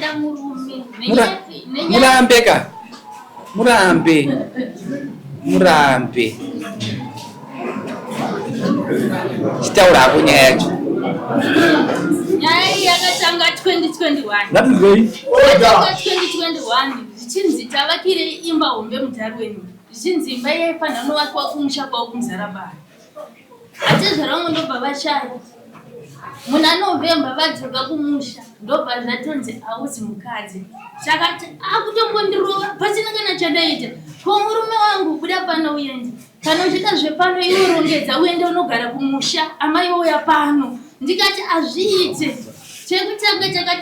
dada murume. Murambe. Chitaura kunyaya yacho. Nyaya yakatanga 2021. That is going. 2021 zvichinzi tavakire imba hombe mutarweni. Zvichinzi imba yaifana novakwa kumusha kwavo kumuzarabani. Atezvarangu ndobva vashaya. Muna November vadzoka kumusha ndobva zvatonzi hausi mukadzi. Chakati akutombondirova pasina kana chadaita. Ko murume wangu buda pano uende. Kana uchida zvepano iwe rongedza uende unogara kumusha amai ouya pano. Ndikati azviite. Chekutanga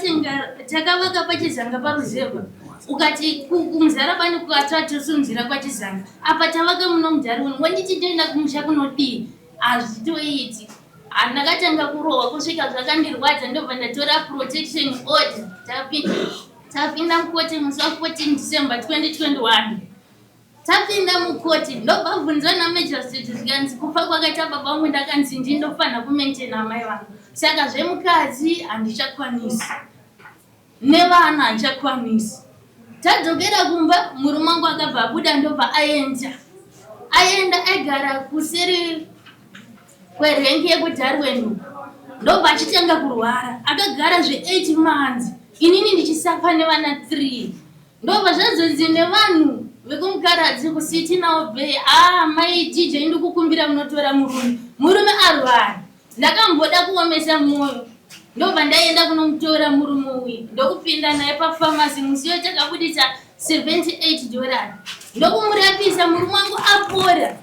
takavaka pachizanga paruzevha. Ukati kumuzarabani kukatatosunzira kwachizanga. Apa tavaka muno mujarweni. Wanditi ndoenda kumusha kunodii. Azvitoiti. Andakatanga kurohwa kusvika zvakandirwadza ndobva ndatora protection order. Tapinda mukoti musi wa 14 December 2021. Tapinda mukoti ndobva bvunzwa namajistrate zvikanzi kufa kwakaita baba vangu ndakanzi ndindofanira kumaintaina amai vangu. Saka zvemukadzi handichakwanisi. Nevana handichakwanisi. Tadzokera kumba murume wangu akabva abuda ndobva aenda aigara kuseri kwerengi yekudarweni. Ndobva achitanga kurwara. Akagara 8 months. Inini ndichisafa nevana 3. Ndobva zvazonzi nevanhu vekumukaradzi kusiti nawo bay. Mai DJ ndikukumbira munotora murume arwara. Ndakamboda kuomesa mwoyo. Ndobva ndaenda kunomutora murume uyu. Ndokupinda naye pafamasi musiyo takabudisa $78. Ndokumurapisa murume wangu apora.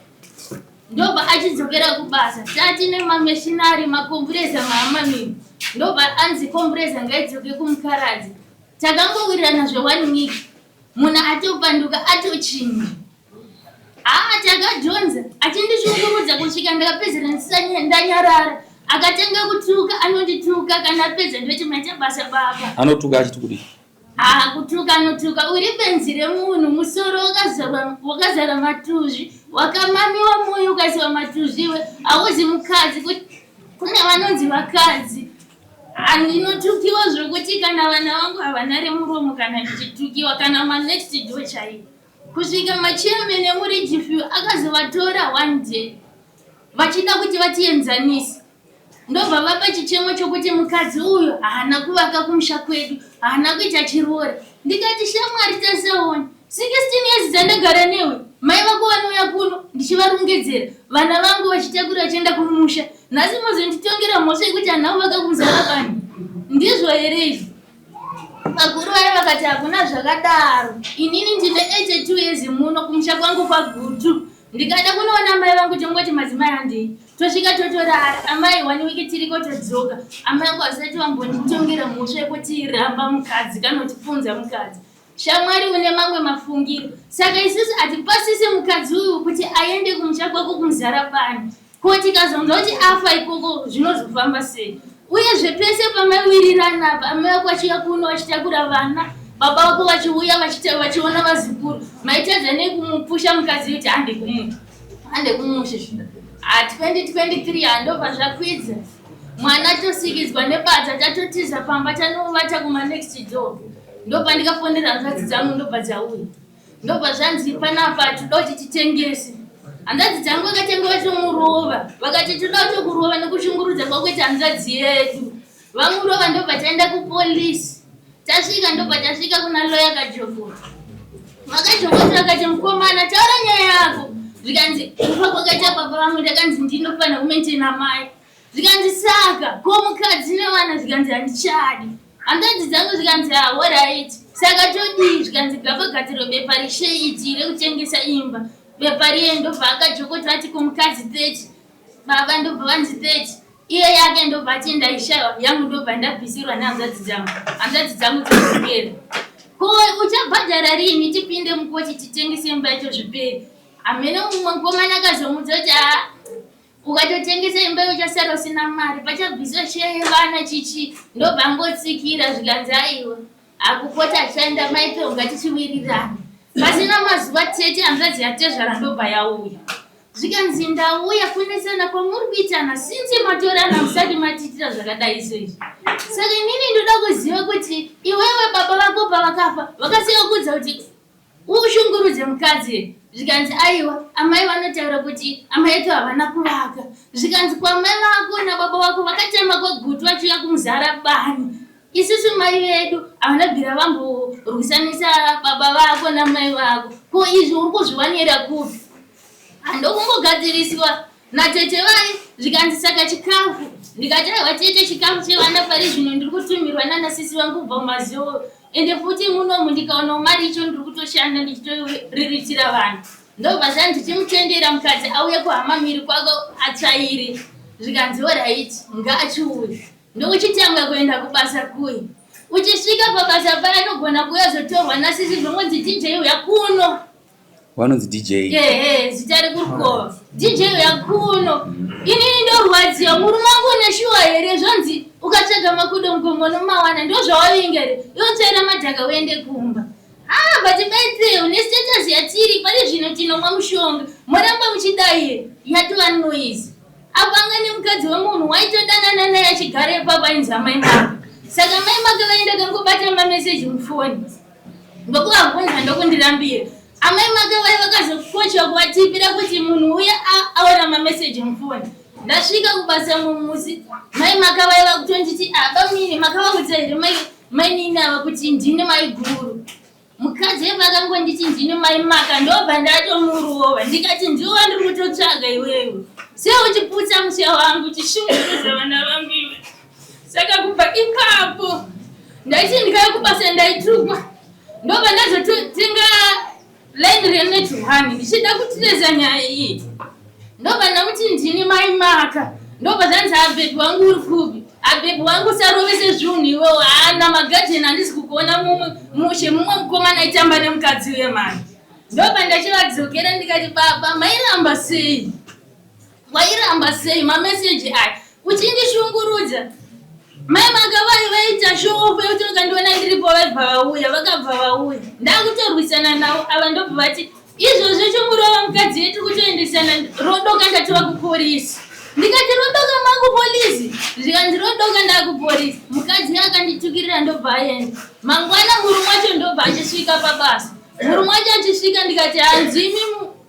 Ndobva achidzokera kubasa. Tati nemameshinari makombureza maamamini. Ndobva anzi kombureza ngaidzoke kumukaradzi. Takangowirirana zve1 week. Munhu atopanduka atochinja. Takadhonza. Achindishungurudza kusvika ndakapedzera ndanyarara. Akatanga kutuka anondituka kana apedza ndoti maita basa baba. Anotuka achiti kudi. Kutuka anotuka. Uri benzi remunhu musoro wakazara matuzvi. Wakamamiwa moyo ukasiwa matuzviwe. Hauzi mukadzi kune vanonzi vakadzi. Andinotukiwa zvokuti kana vana vangu havana remuromo kana ndichitukiwa kana manext door chaivo. Kusvika machairman emuri GFU akazovatora 1 day. Vachida kuti vatienzanise. Ndobva vapa chichemo chokuti mukadzi uyo haana kuvaka kumusha kwedu, haana kuita chirore. Ndikati shamwari tasaona 16 years dzandagara newe, mai vako vanouya kuno ndichivarongedzera, vana vangu vachitakura vachienda kumusha. Nhasi mozonditongera mhosva yekuti hana kuvaka kumuzarabani. Ndizvo here izvi? Vakuru vaye vakati hakuna zvakadaro. Inini ndine 82 years muno kumusha kwangu kwaGutu. Ndikada kunoona mai vangu tongoti madzimai handei. Tosvika totorara. Amai 1 week tiriko todzoka. Amai vangu vasati vambonditongera mhosva yekuti ramba mukadzi kana kutifunza mukadzi. Shamwari une mamwe mafungiro. Saka isusu hatipasisi mukadzi uyu kuti aende kumusha kwako kumuzarabani. Ko tikazonzwa kuti afa ikoko zvinozofamba sei? Uyezve pese pamawirirana apa amai vako vachiuya kuno vachitakura vana. Baba vako vachiuya vachiona vazukuru. Maitadza nekumupusha mukadzi kuti hande kumusha. 2023 handobva zvakwidza. Mwana tosikidzwa nebadza tatotiza pamba tanovata kumanext door. Ndobva ndikafondera hanzvadzi dzangu ndobva dzauya. Ndobva zvanzi panapa toda kuti titengese. Hanzvadzi dzangu vakatenga vachomurova. Vakati toda kutokurova nekushungurudza kwakuita hanzvadzi yedu. Vamurova ndobva taenda kupolisi. Tasvika ndobva tasvika kuna loya kaJokofu. Vakajokoti vakati mukomana taura nyaya yako. Zvikanzi kufa kwakaita baba vangu ndakanzi ndinofanira kumaintaina mai. Zvikanzi saka ko mukadzi nevana zvikanzi handichadi. Hanzvadzi dzangu zvikanzi alright. Saka todii zvikanzi gavagadziro bepa risheiti rekutengesa imba. Bepa riye ndobva akajokoti vati kumukadzi 30. Baba ndobva vanzi 30. Iye yake ndobva ati ndaishayiwa yangu ndobva ndabvisirwa nehanzvadzi dzangu. Hanzvadzi dzangu dzozvipera. Ko uchabhadhara rini tipinde mukoti titengese imba yacho zviperi? Amene umwe mukomana akazomudza kuti ukatotengesa imba uchasara usina mari pachabviswa sheye vana chichi ndobva angotsikira zvikanzi aiwa akupota achaenda maipe ungatichiwirirana. Pasina mazuva 30 hanzvadzi yatezvara ndobva yauya. Zvikanzi ndauya kunesana kwamuri kuitana sinzi matorana musati matitira zvakadai seizvi. Saka inini ndoda kuziva kuti iwewe baba ushungurudze mukadzi zvikanzi aiwa amai vanotaura kuti amai etu havana kuvaka zvikanzi kwamai vako nababa vako vakatema kwagutu vachiuya kumuzara bani isusu mai vedu havanabvira vamborwisanisa baba vako namai vako ko izvi uri kuzviwanira kupi handokungogadzirisiwa natete vai zvikanzi saka chikafu ndikati aiwa tete chikafu chevana pari zvino ndiri kutumirwa nanasisi vangu kubva mumaziwo ende futi munomu ndikaona mari icho ndiri kutoshanda ndichitorirritira vanhu ndobva zvanzi ndichimutendera mukadzi auye kuhama miri kwako atsvaire zvikanzi oraiti ngaachiuye ndokuchitanga kuenda kubasa kuye uchisvika pabasa paya anogona kuyazotorwa nasisi zvongonzi dj yakuno vanonzi dj zita rekurukova dj yakuno inini ndorwadziwa murume wangu uneshuwa here zvonzi ukatsvaga makudo mugongono mawana ndozvawaingere iwotsaira madhaka uende kumba but birthday une status yatiri pari zvino tinomwa mushonga moramba muchidai yatova noise apanga nemukadzi wemunhu waitodanana naye achigare papa ainzi amai maka saka mai maka vaenda kangobata mameseji mufoni ndokuvabvunza ndokundirambira amai maka vai vakazokochwa kuvatipira kuti munhu uya aona mameseji mufoni ndasvika kubasa mumusi mai maka vai vakutonditi abamini makavakutsaire mainini ava kuti ndine mai guru mukadzi evakangonditi ndine mai maka ndobva ndatomurova ndikati ndiwa ndiri kutotsvaga iwewe seuchiputsa musha wangu chishunguruza vana vangu iwe saka kubva ipapo ndaiti ndikaya kubasa ndaitukwa ndobva ndazotenga line renet1 ndichida kutireza nyaya iyi ndobva ndakuti ndini mai maka ndobva zvanzi abhebi wangu uri kupi abhebi wangu sarovese zvinhu iwewo haana magadheni handisi kukuona mushe mumwe mukomana aitamba nemukadzi wemari ndobva ndachivadzokera ndikati baba mairamba sei wairamba sei mameseji aya uchindishungurudza mai maka vai vaita shopo yekuti vakandiona ndiripo vaibva vauya vakabva vauya ndakutorwisana navo ava ndobva vati izvozvo chomurova mukadzi yetu kutoendesana rodoka ndatova kupolisi ndikati rodoka makupolisi zvikanzi rodoka ndakupolisi mukadzi akanditukirira ndobva aenda mangwana murume wacho ndobva achisvika pabasa murume wacho achisvika ndikati hanzimi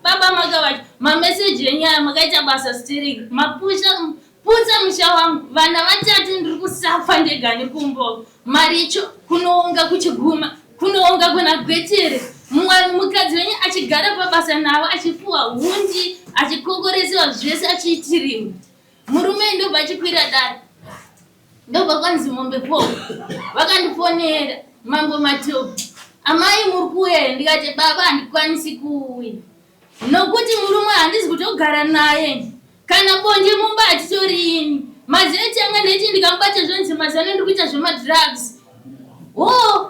baba makavacho mameseji enyaya makaita basa stiring maputsa musha wangu vana vatatu ndiri kusafa ndegani kumbo maricho kunoonga kuchiguma kunoonga kuna gwetere mukadzi wenyu achigara pabasa navo achifuwa hundi achikokoresiwa zvese achiitiriwa murume ndobva achikwira dare ndobva kwanzi mombe po vakandifonera mambo matopi amai muri kuuya ndikati baba handikwanisi kuuya nokuti murume handisi kutogara naye kana bonje mumba hatitoriini mazeti anga ndeti ndikamubata zvonzi mazano ndiri kuita zvemadrugs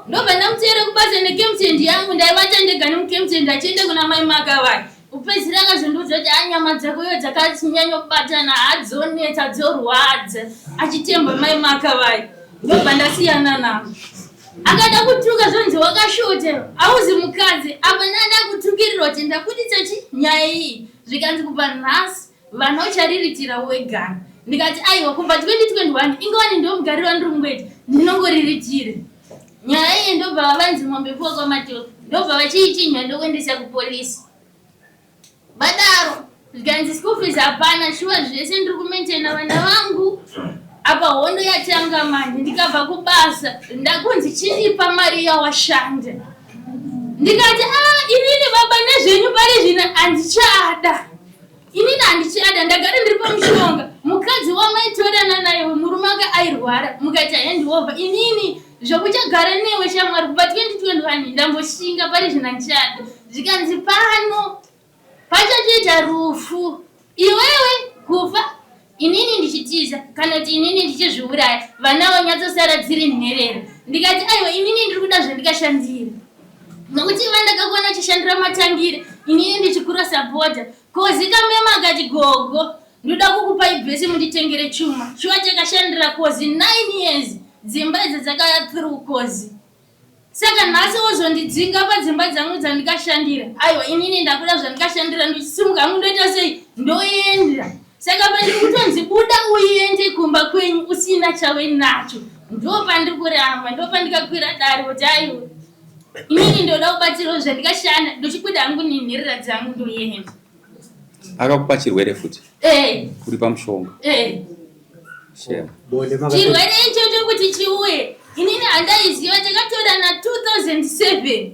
ndobva ndamuteere kubasa nekemtendi yangu ndaivata ndega nemukemtendi achiende kuna mai makavai upedzisira akazondiudza kuti anyama dzako iyo dzakanyanya kubatana hadzonetsa dzorwadza achitemba mai makavai ndobva ndasiyana navo akada kutuka zvonzi wakashota hauzi mukadzi apa ndanda kutukirirwa kuti ndakuditsa nyaya iyi zvikanzi kubva nhasi vana uchariritira wegana ndikati aiwa kubva 2021 ingawani ndomugariro ndiri mungweti ndinongoriritire nyaya iyi ndobva vavanzi mombe kuwa kwamatopi ndobva vachiitinya ndokuendesa kupolisi vadaro zvikanzi school fees hapana shuwa zvese ndiri kumentena vana vangu apa hondo yatanga manje ndikabva kubasa ndakunzi chindipa mari yawashanda ndikati inini baba nezvenyu pari zvino handichada inini handichada ndagara ndiri pamushonga mukadzi wamaitorana naye murume anga airwara mukati handiwobva inini zvokuchagara newe shamwari kubva 2021 ndamboshinga pari zvino handichada zvikanzi pano pachatoita rufu iwewe kufa inini ndichitiza kana kuti inini ndichizviuraya vana vanyatsosara dziri nherera ndikati aiwa inini ndiri kuda zvandikashandira nokuti iva ndakakuona chishandira matangire inini ndichikurosa bhodha kozi kamema akati gogo ndoda kukupa ibhesi munditengere chuma chakashandira kozi 9 years dzimba idzi dzakathrough kozi saka nhasi wozondidzinga padzimba dzangu dzandikashandira aiwa inini ndakuda zvandikashandira ndichisimuka hangu ndoita sei ndoenda saka pandiri kutonzi buda uende kumba kwenyu usina chawe nacho ndo pandiri kuramba ndo pandikakwira dare kuti aiwa Inini ndoda kubatsirwa zvandikashanda ndochikwida hangu ninhirira dzangu ndoyenda. Akakupa chirwere futi? Uri pamushonga? Shema. Chirwere ichocho kuti chiuye inini handaiziva, takatora na 2007.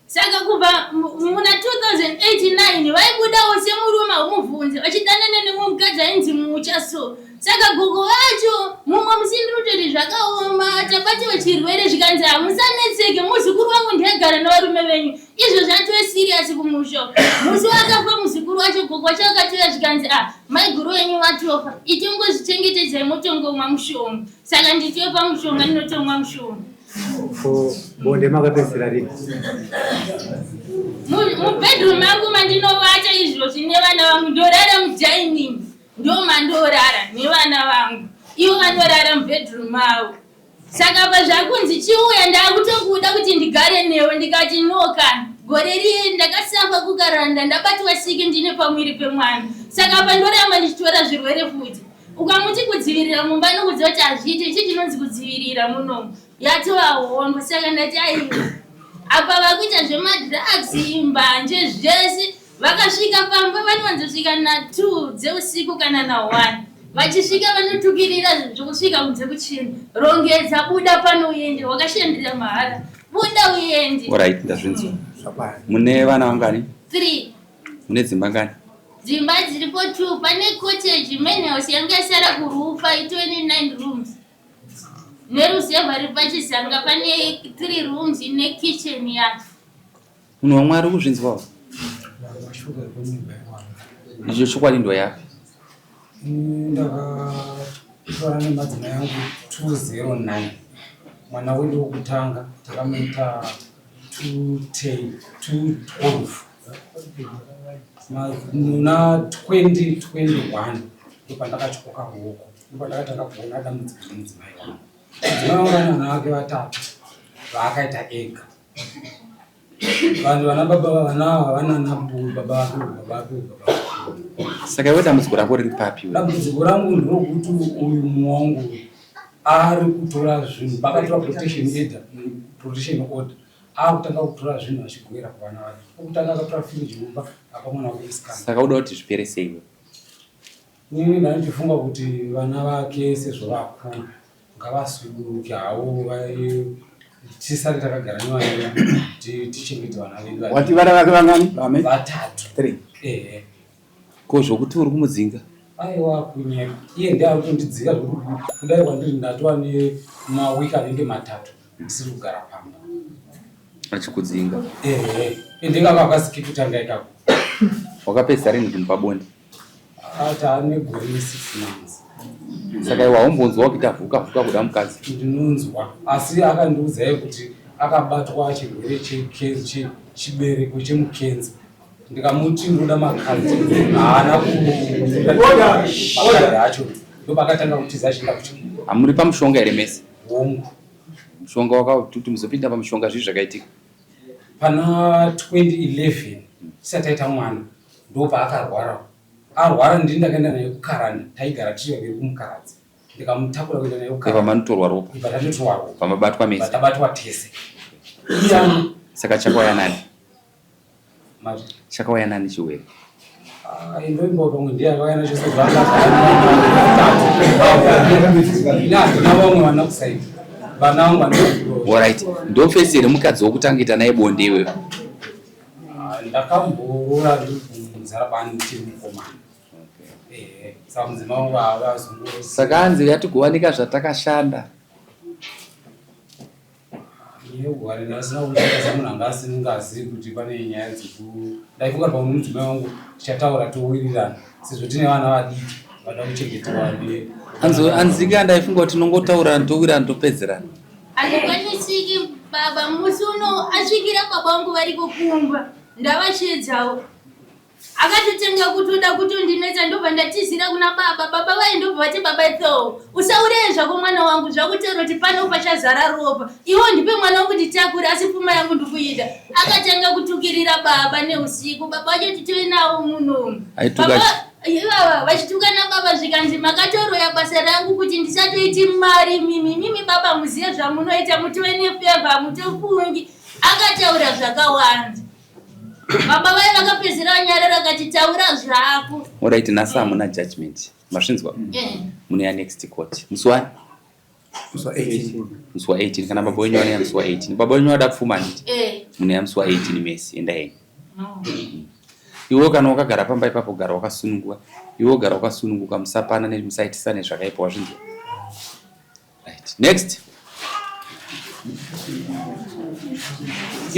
Saka kubva muna 2089 vaikudawo semuruma womubvunza vachidanana nemumwe mukadzi ainzi Muchaso. Saka gogo vacho mumwe musindinototi zvakaoma, tabatiwe chirwere zvikanzi hamusanetseke, muzukuru wangu ndiyagara navarume venyu. Izvo zvatove siriyasi kumusho. Musi wakafa muzukuru wacho, gogo wacho akatouya zvikanzi maiguru wenyu vatofa, itongozvichengetedzai motongomwa mushonga. Saka nditiwe pamushonga, ndinotomwa mushonga. Bonde makapedzera rini? Mubedroom yangu mandinovata izvozvi nevana vangu, ndorara mudining, ndo mandorara nevana vangu, ivo vanorara mubedroom avo. Saka pazvakunzi chiuya ndakutokuda kuti ndigare newe, ndikati nokana. Gore riye ndakasafa kukaranda, ndabatwa siki ndine pamwiri pemwana. Saka pandoramba ndichitora zvirwere futi. Ukamuti kudzivirira mumba nokudziva kuti hazviiti, ichi chinonzi kudzivirira munomu. Yatova hondo, saka ndati aiwa. Apa vakuita zvemadrugs, mbanje, zvese, vakasvika pamba vanovanzosvika na 2 dzeusiku kana na 1. Vachisvika vanotukirira zvokusvika kunze kuchena. Rongedza, buda pano uende, wakashandira mahara. Buda uende. Alright, ndazvinzwa. Mune vana vangani? 3. Mune dzimba ngani? Dzimba dziripo 2, pane cottage, main house yanga yasara kurufa, 29 rooms. Neruseva riri pachisanga pane 3 rooms ne kitchen yacho. Munhu wamwe ari kuzvinzwawo? Izvo chokwadi ndo yapi? Ndakatora nemadzimai yangu 209. Mwana wedu wokutanga takamuita 212. Muna 2021 ndopandakatyoka ruoko, ndopandakatanga kuona dambudziko remudzimai wangu. Mudzimai wangu ane vana vake 3 vaakaita ega. Vanhu vana baba vanava havana nabu, baba vake. Saka iwe dambudziko rako riri papi? Dambudziko rangu nderokuti uyu mumwe wangu ari kutora zvinhu, vakatora protection order, akutanga kutora zvinhu achigowera kuvana vake. Okutanga akatora fridge mumba, apa mwana wake isikana. Saka uda kuti zvipere sei? Inini ndanichifunga kuti vana vake sezvo vakuru ngavasuduruke havo, tisati takagara nevana tichengete vana vedu. Wati vana vake vangani? 3. Ko zvokuti uri kumudzinga? Aiwa kunyeka. Iye ndiye ari kundidzinga zvokuti kudai kwandiri ndatova nemawiki anenge 3 ndisiri kugara pamba. Achikudzinga? Ndingava akasikiputanga ikako. Wakapedzisa rini kumupa bonde? Ati ane gore 6 months. Saka iwe haumbonzwawo kuti avhuka kuda mukadzi? Ndinonzwa, asi akandiudzaye kuti akabatwa chirwere chibereko chemukenza. Ndikamuti ndoda makadzi, haana makadzi acho. Ndopakatanga kutiza achinda kuchibua. Hamuri pamushonga here mese? Hongu. Mushonga wakati muzopinda pamushonga zvii zvakaitika? Pana 2011 tisati taita mwana ndopaakarwara. Arwara ndini ndakaenda naye kukaranda, taigara tiri vaviri kumukaradzi. Ndikamutakura kuenda naye kukaranda. Pamanotorwa ropa? Patatorwa ropa. Pamabatwa mese? Patabatwa tese. Saka chakauya nani? Mati. Chakauya nani chirwere? Ndoimba kuti ndiye akauya nacho sezvanga vamwe vana kusaidi. Vana vangu vangu. Alright. Ndofesi here mukadzi wokutangita naye bonde iwewe? Ndakamborora ndiri kumuzarabani ndichiri mukomana. Saka mudzimai wangu havazungurisi. Saka hanzi yatikuwanika zvatakashanda. Yewari ndasina kucheka munhu anga asingazivi kuti pane nyaya dzekuru. Ndaifunga kuti pamwe mudzimai wangu tichataura towirirana sezvo tine vana vadiki vada kuchengetewa. Anzika ndaifunga kuti tinongotaurana towirirana topedzerana. Handikwanisiki baba, musi uno asvikira baba vangu vari kukumba ndavachedzawo. Akatotenga kutoda kutondinetsa, ndobva ndatizira kuna baba vaye ndobva vati baba tho usaureye zvako mwana wangu zvakutaura kuti pano pachazara ropa, iwo ndipe mwana wangu nditakure asi pfuma yangu ndikuida. Akatanga kutukirira baba neusiku, baba wacho titive nawo munomu. Iwa vachitukana baba zvikanzi makatoroya basa rangu kuti ndisatoiti mari mimi baba muziye zvamunoita mutive nefevha mutofungi. Akataura zvakawanda. Baba vai vakapedzera vanyarara akati taura zvako. Alright, nhasi hamuna judgment. Masvinzwa? Mune ya next court. Musi 18 kana baba wenyu ane musi 18. Baba wenyu wada kupfuma nditi? Mune ya musi 18 Messi enda heni. Iwo kana wakagara pamba ipapo gara wakasunungwa. Iwo gara wakasununguka musapana nemusaitisane zvakaipa wazvinzwa. Right. Next.